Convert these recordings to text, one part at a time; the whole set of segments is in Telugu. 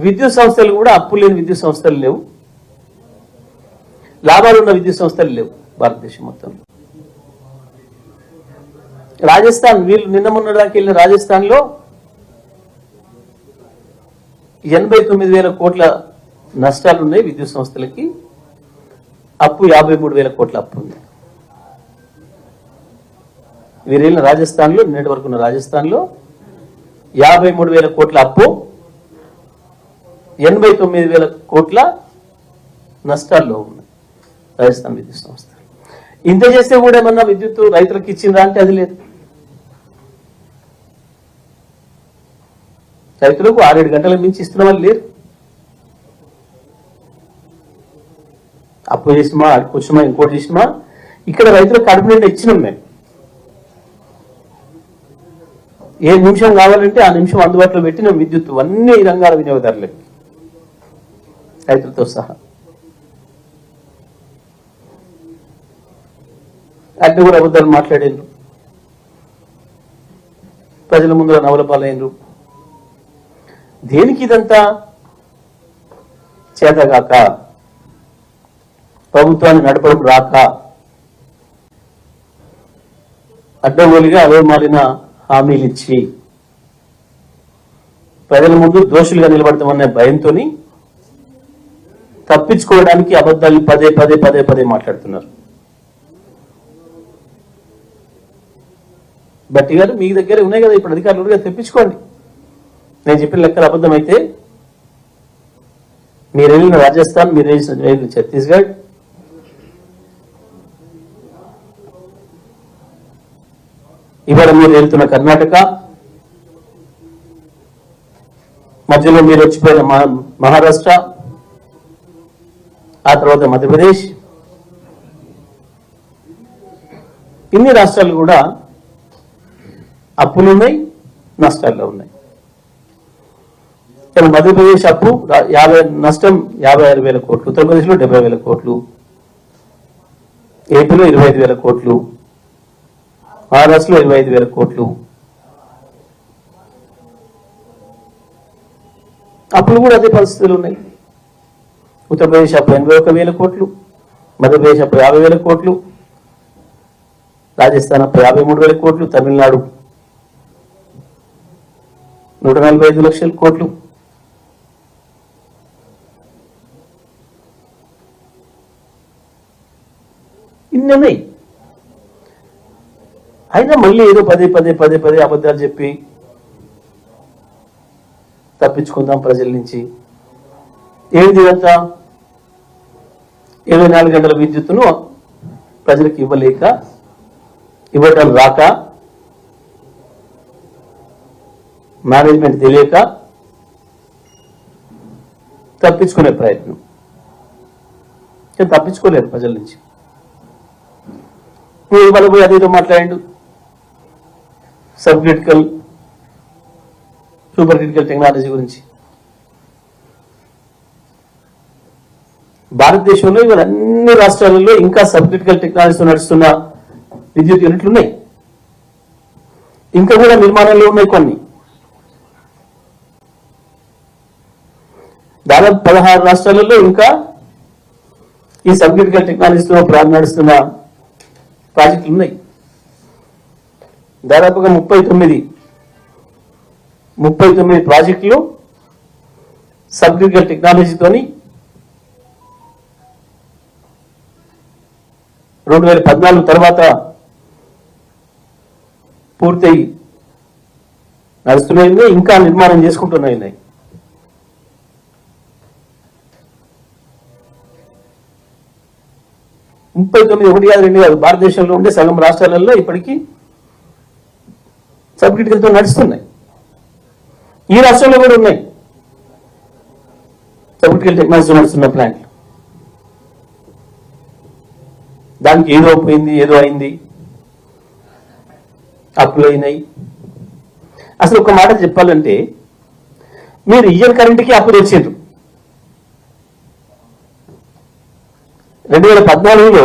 విద్యుత్ సంస్థలు కూడా అప్పులు లేని విద్యుత్ సంస్థలు లేవు, లాభాలు ఉన్న విద్యుత్ సంస్థలు లేవు భారతదేశం మొత్తంలో. రాజస్థాన్, వీళ్ళు నిన్న మొన్నటిదాకా వెళ్ళిన రాజస్థాన్లో 89,000 కోట్ల నష్టాలు ఉన్నాయి విద్యుత్ సంస్థలకి, అప్పు 53,000 కోట్ల అప్పు ఉంది. వీరు వెళ్ళిన రాజస్థాన్లో, నిన్నటి వరకు ఉన్న రాజస్థాన్లో 53,000 కోట్ల అప్పు, 89,000 కోట్ల నష్టాల్లో ఉన్నాయి రాజస్థాన్ విద్యుత్ సంస్థ. ఇంత చేస్తే కూడా ఏమన్నా విద్యుత్ రైతులకు ఇచ్చిందా అంటే అది లేదు. రైతులకు 6-7 గంటలకు మించి ఇస్తున్న వాళ్ళు లేరు. అప్పు చేసినామా, అడుకొచ్చినామా, ఇంకోటి చేసినామా, ఇక్కడ రైతులకు కడుపు నిండా ఇచ్చినాం మేము. ఏ నిమిషం కావాలంటే ఆ నిమిషం అందుబాటులో పెట్టిన విద్యుత్ అన్ని రంగాల వినియోగదారులకి, రైతులతో సహా. అట్లా కూడా అబద్ధాలు మాట్లాడారు, ప్రజల ముందు నవలపాలైనరు. దేనికి ఇదంతా? చేతగాక, ప్రభుత్వాన్ని నడపడం రాక, అడ్డగోలుగా అవే మారిన హామీలు ఇచ్చి ప్రజల ముందు దోషులుగా నిలబడతామనే భయంతో తప్పించుకోవడానికి అబద్ధాలు పదే పదే పదే పదే మాట్లాడుతున్నారు. బట్టి గారు మీ దగ్గర ఉన్నాయి కదా ఇప్పుడు అధికారులుగా, తెప్పించుకోండి. నేను చెప్పిన లెక్కలు అబద్ధం అయితే మీరు వెళ్ళిన రాజస్థాన్, మీరు వెళ్ళిన ఛత్తీస్గఢ్, ఇవాళ మీరు వెళ్తున్న కర్ణాటక, మధ్యలో మీరు వచ్చిపోయిన మహారాష్ట్ర, ఆ తర్వాత మధ్యప్రదేశ్, ఇన్ని రాష్ట్రాలు కూడా అప్పులు ఉన్నాయి, నష్టాల్లో ఉన్నాయి. మధ్యప్రదేశ్ అప్పు నష్టం 56,000 కోట్లు, ఉత్తరప్రదేశ్లో 70,000 కోట్లు, ఏపీలో 25,000 కోట్లు, మహారాష్ట్రలో 25,000 కోట్లు. అప్పులు కూడా అదే పరిస్థితులు ఉన్నాయి. ఉత్తరప్రదేశ్ అప్పు 81,000 కోట్లు, మధ్యప్రదేశ్ అప్పు 50,000 కోట్లు, రాజస్థాన్ అప్పు 53,000 కోట్లు, తమిళనాడు 145 లక్షల కోట్లు. ఇన్ని అయినా మళ్ళీ ఏదో పదే పదే పదే పదే అబద్ధాలు చెప్పి తప్పించుకుందాం ప్రజల నుంచి. ఏంటి ఇదంతా? 24 గంటల విద్యుత్తును ప్రజలకు ఇవ్వటం రాక, మేనేజ్మెంట్ తెలియక తప్పించుకునే ప్రయత్నం. తప్పించుకోలేరు ప్రజల నుంచి. ఇవాళ పోయి అదేదో మాట్లాడాడు, sub critical, super critical technology గురించి. భారతదేశంలో ఇవాళ అన్ని రాష్ట్రాలలో ఇంకా సబ్ క్రిటికల్ టెక్నాలజీతో నడుస్తున్న విద్యుత్ యూనిట్లు ఉన్నాయి, ఇంకా కూడా నిర్మాణంలో ఉన్నాయి కొన్ని. దాదాపు 16 రాష్ట్రాలలో ఇంకా ఈ సబ్ క్రిటికల్ టెక్నాలజీతో నడుస్తున్న ప్రాజెక్టులు ఉన్నాయి. దాదాపుగా 39 ప్రాజెక్టులు సబ్ క్రిటికల్ టెక్నాలజీతోని 2014 తర్వాత పూర్తయి నడుస్తున్నాయి, ఇంకా నిర్మాణం చేసుకుంటున్నాయి. ఒకటి కాదు, 2 కాదు, భారతదేశంలో ఉండే సగం రాష్ట్రాలలో ఇప్పటికీ సబ్ క్రిటికల్తో నడుస్తున్నాయి. ఈ రాష్ట్రంలో కూడా ఉన్నాయి సబ్ క్రిటికల్ టెక్నాలజీతో నడుస్తున్న ప్లాంట్లు. దానికి ఏదో పోయింది, ఏదో అయింది, అప్పులు అయినాయి. అసలు ఒక మాట చెప్పాలంటే, మీరు ఇయర్ కరెంట్కి అప్పు తెచ్చిండ్రు. 2014లో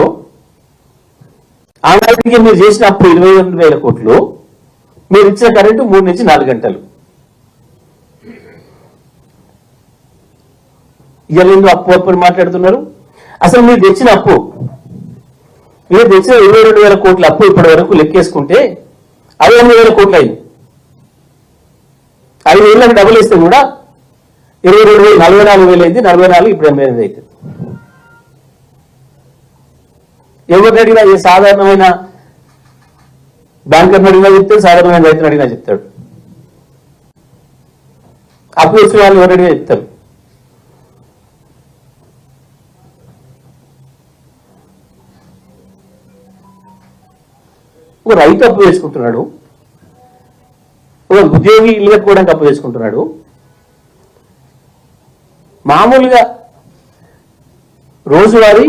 ఆనాటికి మీరు చేసిన అప్పు 22,000 కోట్లు, మీరు ఇచ్చిన కరెంటు 3 నుంచి 4 గంటలు. ఇయ్యలేదు అప్పు అప్పు అని మాట్లాడుతున్నారు. అసలు మీరు తెచ్చిన అప్పు, మీరు తెచ్చిన 22,000 కోట్ల అప్పు ఇప్పటి వరకు లెక్కేసుకుంటే 58,000 కోట్లు అయింది. 5,000 డబ్బులు ఇస్తే కూడా 22,000 44,000 అయింది. 44 ఇప్పుడు 88 అవుతుంది. ఎవరిని అడిగినా ఏ సాధారణమైన బ్యాంకర్ని అడిగినా చెప్తాడు, సాధారణమైన రైతుని అడిగినా చెప్తాడు. అప్పు వచ్చిన వాళ్ళు ఎవరు అడిగినా చెప్తారు. ఒక రైతు అప్పు చేసుకుంటున్నాడు, ఒక ఉద్యోగి ఇల్లు కట్టుకోవడానికి అప్పు చేసుకుంటున్నాడు. మామూలుగా రోజువారీ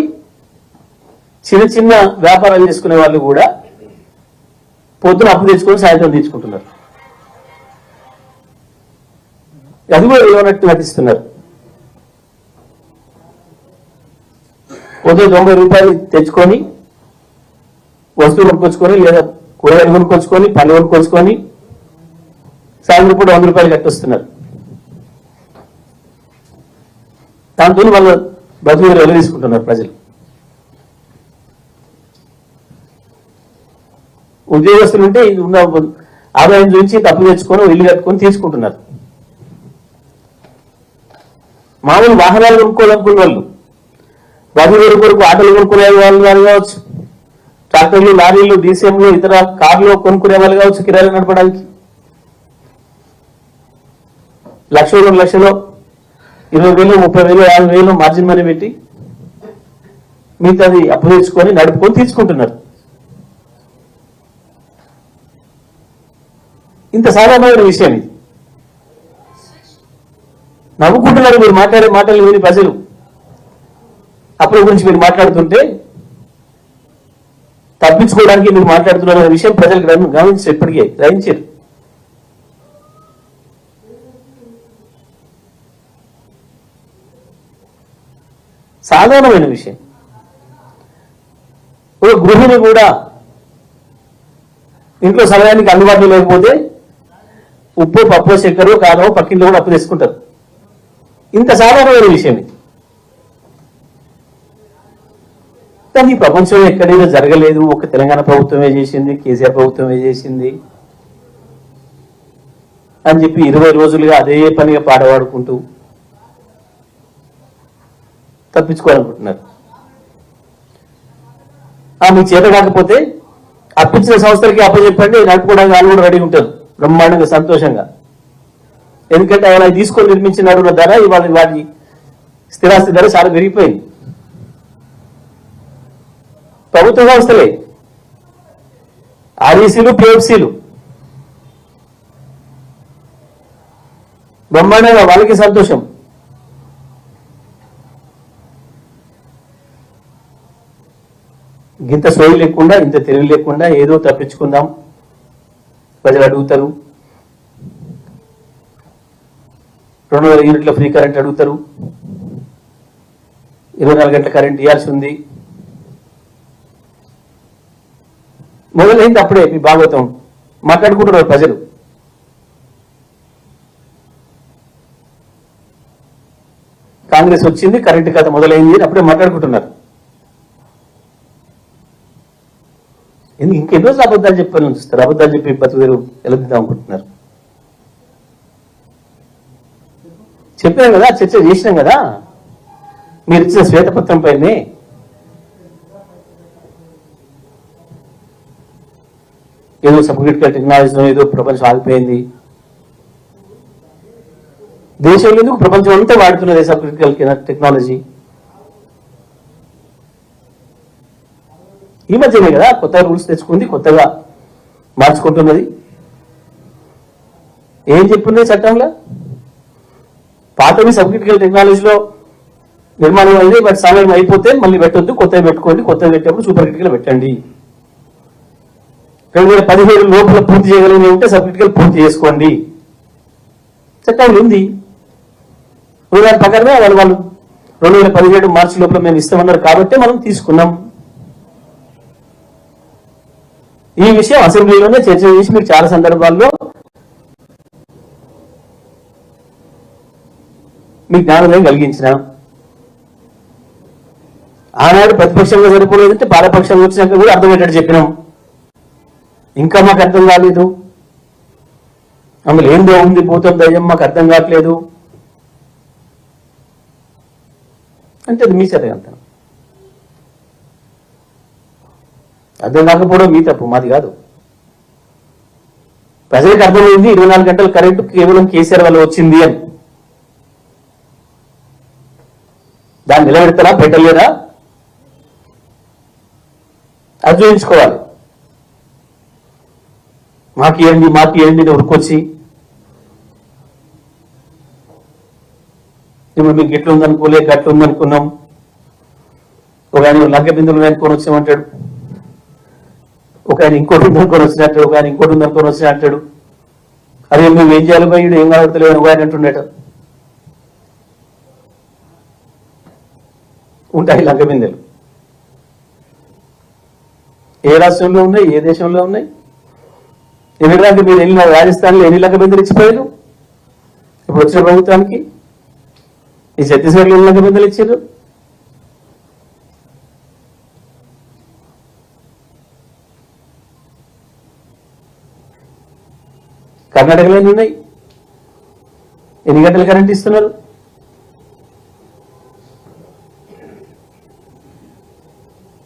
చిన్న చిన్న వ్యాపారాలు చేసుకునే వాళ్ళు కూడా పొద్దున అప్పు తెచ్చుకొని సాయంత్రం తీసుకుంటున్నారు. అది కూడా ఏమన్నట్టు నటిస్తున్నారు. పొద్దున 90 రూపాయలు తెచ్చుకొని వస్తువులు కొనుక్కొచ్చుకొని, లేదా కూరగాయలు కొనుక్కొచ్చుకొని, పళ్ళు కొనుక్కొచ్చుకొని సాయంత్రం పూట 100 రూపాయలు కట్టొస్తున్నారు. దాంతో వాళ్ళు బతుకులు ఎలా తీసుకుంటున్నారు ప్రజలు. ఉద్యోగస్తులు ఉంటే ఇది ఉన్న ఆదాయం చూసి తప్పు తెచ్చుకొని ఇల్లు కట్టుకొని తీసుకుంటున్నారు. మామూలు వాహనాలు కొనుక్కోవాలనుకున్న వాళ్ళు, బతుకుల కొరకు ఆటోలు కొనుక్కునే వాళ్ళు కావచ్చు, ట్రాక్టర్లు, లారీలు, డీసీఎంలు, ఇతర కార్లు కొనుక్కునే వాళ్ళు కావచ్చు, కిరాయిలు నడపడానికి 1,00,000 2 లక్షలు 20,000 30,000 50,000 మార్జిన్ మనీ పెట్టి మిగతాది అప్పు తెచ్చుకొని నడుపుకొని తీసుకుంటున్నారు. ఇంత సాధారణమైన విషయం ఇది. నవ్వుకుంటున్నారు మీరు మాట్లాడే మాటలు విని ప్రజలు. అప్పుల గురించి మీరు మాట్లాడుతుంటే తప్పించుకోవడానికి మీరు మాట్లాడుతున్న విషయం ప్రజలు గమనించి ఎప్పటికీ గ్రహించారు. సాధారణమైన విషయం. ఒక గృహిణి కూడా ఇంట్లో సమయానికి అందుబాటులో లేకపోతే ఉప్పు, పప్పు, చక్కెర, కారం పక్కింట్లో కూడా అప్పు తీసుకుంటారు. ఇంత సాధారణమైన విషయం ఇది. కానీ ప్రపంచంలో ఎక్కడైనా జరగలేదు. ఒక తెలంగాణ ప్రభుత్వమే చేసింది, కేసీఆర్ ప్రభుత్వమే చేసింది అని చెప్పి 20 రోజులుగా అదే పనిగా పాడవాడుకుంటూ తప్పించుకోవాలనుకుంటున్నారు. మీకు చేత కాకపోతే అప్పించిన సంస్థలకి అప్పచెప్పండి, నడుపుకోవడానికి వాళ్ళు కూడా రెడీ ఉంటారు బ్రహ్మాండంగా, సంతోషంగా. ఎందుకంటే ఆయన తీసుకొని నిర్మించిన ధర ఇవాళ వాటి స్థిరాస్తి ధర చాలా పెరిగిపోయింది. ప్రభుత్వ సంస్థలే, ఆర్ఈసీలు, పిఎఫ్సీలు బ్రహ్మాండంగా, వాళ్ళకి సంతోషం. ఇంత సోయి లేకుండా, ఇంత తెలివి లేకుండా ఏదో తప్పించుకుందాం ప్రజలు అడుగుతారు. 200 యూనిట్ల ఫ్రీ కరెంట్ అడుగుతారు. 24 గంటల కరెంట్ ఇవ్వాల్సి ఉంది. మొదలైంది అప్పుడే మీ భాగవతం. మాట్లాడుకుంటున్నారు ప్రజలు. కాంగ్రెస్ వచ్చింది, కరెంట్ కథ మొదలైంది అని అప్పుడే మాట్లాడుకుంటున్నారు. ఇంకెన్ని రోజులు అబద్ధాలు చెప్పాలని చూస్తారు. అబద్ధాలు చెప్పి బతుకుదేరు ఎలదిద్దాం అనుకుంటున్నారు. చెప్పాం కదా, చర్చ చేసినాం కదా, మీరు ఇచ్చిన శ్వేతపత్రం పైనే. ఏదో సబ్క్రిటికల్ టెక్నాలజీలో ఏదో ప్రపంచం ఆగిపోయింది. దేశంలో ఎందుకు ప్రపంచం అంతా వాడుతున్నది సబ్క్రిటికల్ టెక్నాలజీ. ఈ మధ్యనే కదా కొత్త రూల్స్ తెచ్చుకుంది, కొత్తగా మార్చుకుంటున్నది. ఏం చెప్పింది చట్టంలో? పాతవి సబ్క్రిటికల్ టెక్నాలజీలో నిర్మాణం అయింది, బట్ సమయం అయిపోతే మళ్ళీ పెట్టొద్దు, కొత్తవి పెట్టుకోండి, కొత్తవి పెట్టేప్పుడు సూపర్ క్రిటికల్ పెట్టండి. 2017 లోపల పూర్తి చేయగలిగిన ఉంటే సబ్ క్రిటికల్ పూర్తి చేసుకోండి. చట్టంలో ఉంది. దాని ప్రకారమే వాళ్ళు 2017 మార్చి లోపల మేము ఇస్తామన్నారు కాబట్టి మనం తీసుకున్నాం. ఈ విషయం అసెంబ్లీలోనే చర్చ చేసి మీకు చాలా సందర్భాల్లో మీకు జ్ఞానోదయం కలిగించిన ఆనాడు ప్రతిపక్షంగా సరిపోలేదంటే పాలపక్షంగా వచ్చినాక కూడా అర్థమయ్యేటట్టు చెప్పినాం. ఇంకా మాకు అర్థం కాలేదు, అందులో ఏందో ఉంది భూతం దయ్యం మాకు అర్థం కావట్లేదు అంటే అది మీ చేత అర్థం కాకపోవడం మీ తప్పు, మాది కాదు. ప్రజలకు అర్థమైంది 24 గంటల కరెంటు కేవలం కేసీఆర్ వల్ల వచ్చింది అని. దాన్ని నిలబెడతారా పెట్టలేరా అది చూపించుకోవాలి. మాకు ఏంటి ఉరుకొచ్చి ఇప్పుడు మీకు ఎట్లా ఉందనుకోలే గట్ల ఉందనుకున్నాం. ఒక ఆయన లంక బిందులు అనుకొని వచ్చామంటాడు, ఒక ఆయన ఇంకోటి ఉందనుకొని వచ్చినట్టాడు, ఒక ఆయన ఇంకోటి ఉందనుకొని వచ్చినట్టాడు. అదే మేము ఏం చేయాలి పోయి ఏం కనబడతలేదు ఒక ఆయన అంటుండేట. ఉంటాయి లంక బిందెలు. ఏ రాష్ట్రంలో ఉన్నాయి, ఏ దేశంలో ఉన్నాయి? ఎన్నికలకు మీరు వెళ్ళిన రాజస్థాన్లో ఎన్ని లంక బిందెలు ఇచ్చిపోయారు ఇప్పుడు వచ్చిన ప్రభుత్వానికి? ఈ ఛత్తీస్గఢ్లో ఎన్ని లంక బిందెలు ఇచ్చారు? కర్ణాటకలో ఎన్ని ఉన్నాయి? ఎన్ని గంటలు కరెంట్ ఇస్తున్నారు?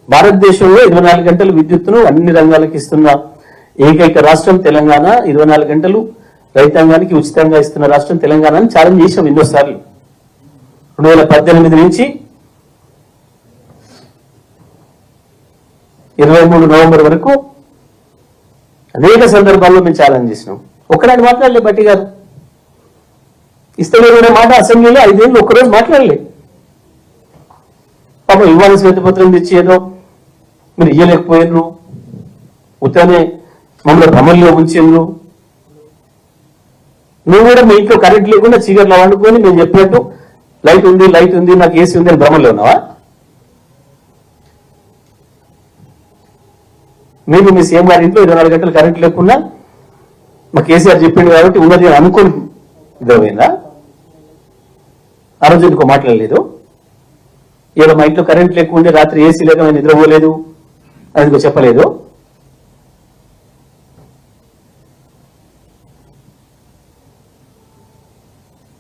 భారతదేశంలో 24 గంటలు విద్యుత్తును అన్ని రంగాలకు ఇస్తున్న ఏకైక రాష్ట్రం తెలంగాణ. 24 గంటలు రైతాంగానికి ఉచితంగా ఇస్తున్న రాష్ట్రం తెలంగాణ అని ఛాలెంజ్ చేసాం ఎన్నోసార్లు. 2018 నుంచి 23 నవంబర్ వరకు అనేక సందర్భాల్లో మేము ఛాలెంజ్ చేసినాం. ఒక్కనాడు మాట్లాడలే బట్టి గారు. ఇస్తలేదనే మాట అసెంబ్లీలో 5 ఏళ్ళు ఒక్కరోజు మాట్లాడలే. పాపం ఇవాళ శ్వేతపత్రం తెచ్చి ఏదో మీరు ఇయ్యలేకపోయినరు, ఉత్తనే మమ్మల్ని భ్రమల్లో ఉంచిండ్రు. నువ్వు కూడా మీ ఇంట్లో కరెంట్ లేకుండా చీకట్లో వండుకొని మేము చెప్పినట్టు లైట్ ఉంది నాకు ఏసీ ఉంది అని భ్రమల్లో ఉన్నావా? మీరు మీ సీఎం గారి ఇంట్లో 24 గంటలు కరెంట్ లేకుండా మా కేసీఆర్ చెప్పిండు కాబట్టి ఉన్నది అనుకోని ఇదైందా? ఆ రోజు ఎందుకో మాట్లాడలేదు. ఏదో మా ఇంట్లో కరెంట్ లేకుండే రాత్రి ఏసీ లేక నేను నిద్రపోలేదు అని చెప్పలేదు.